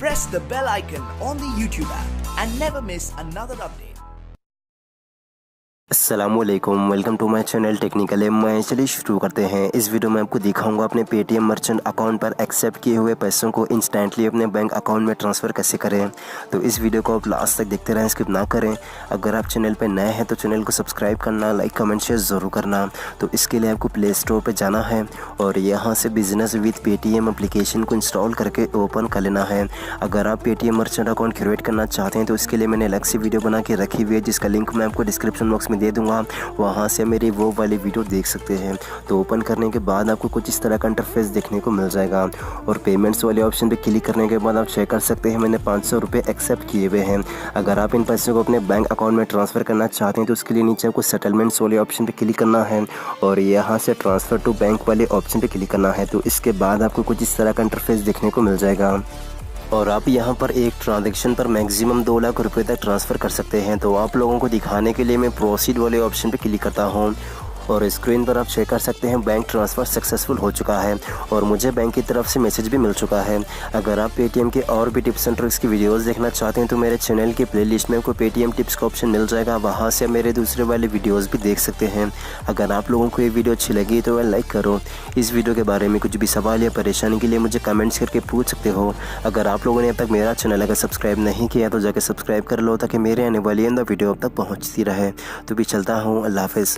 press the bell icon on the YouTube app and never miss another update. अस्सलामुअलैकुम, welcome to my channel Technical. मैं चलिए शुरू करते हैं। इस वीडियो में आपको दिखाऊंगा अपने पेटीएम मर्चेंट अकाउंट पर एक्सेप्ट किए हुए पैसों को इंस्टेंटली अपने बैंक अकाउंट में ट्रांसफ़र कैसे करें। तो इस वीडियो को आप लास्ट तक देखते रहें, स्किप ना करें। अगर आप चैनल पर नए हैं तो चैनल को सब्सक्राइब करना, लाइक कमेंट शेयर ज़रूर करना। तो इसके लिए आपको प्ले स्टोर पर जाना है और यहाँ से बिजनेस विद पेटीएम एप्लीकेशन को इंस्टॉल करके ओपन कर लेना है। अगर आप पेटीएम मर्चेंट अकाउंट क्रिएट करना चाहते हैं तो इसके लिए मैंने अलग से वीडियो बना के रखी हुई है, जिसका लिंक मैं आपको डिस्क्रिप्शन बॉक्स में दे दूंगा। वहां से मेरी वो वाली वीडियो देख सकते हैं। तो ओपन करने के बाद आपको कुछ इस तरह का इंटरफेस देखने को मिल जाएगा और पेमेंट्स वाले ऑप्शन पे क्लिक करने के बाद आप चेक कर सकते हैं मैंने 500 रुपये एक्सेप्ट किए हुए हैं। अगर आप इन पैसों को अपने बैंक अकाउंट में ट्रांसफ़र करना चाहते हैं तो उसके लिए नीचे आपको सेटलमेंट्स वाले ऑप्शन पर क्लिक करना है और यहाँ से ट्रांसफ़र टू बैंक वाले ऑप्शन पर क्लिक करना है। तो इसके बाद आपको कुछ इस तरह का इंटरफेस देखने को मिल जाएगा और आप यहाँ पर एक ट्रांजैक्शन पर मैक्सिमम 2 लाख रुपए तक ट्रांसफ़र कर सकते हैं। तो आप लोगों को दिखाने के लिए मैं प्रोसीड वाले ऑप्शन पर क्लिक करता हूँ और स्क्रीन पर आप चेक कर सकते हैं बैंक ट्रांसफ़र सक्सेसफुल हो चुका है और मुझे बैंक की तरफ से मैसेज भी मिल चुका है। अगर आप पेटीएम के और भी टिप्स एंड ट्रिक्स की वीडियोस देखना चाहते हैं तो मेरे चैनल की प्लेलिस्ट में आपको पेटीएम टिप्स का ऑप्शन मिल जाएगा, वहां से मेरे दूसरे वाले वीडियोस भी देख सकते हैं। अगर आप लोगों को ये वीडियो अच्छी लगी तो वह लाइक करो। इस वीडियो के बारे में कुछ भी सवाल या परेशानी के लिए मुझे कमेंट्स करके पूछ सकते हो। अगर आप लोगों ने अब तक मेरा चैनल अगर सब्सक्राइब नहीं किया तो जाकर सब्सक्राइब कर लो ताकि मेरे आने वाली वीडियो अब तक पहुँचती रहे। तो भी चलता हूँ, अल्लाह हाफ़िज़।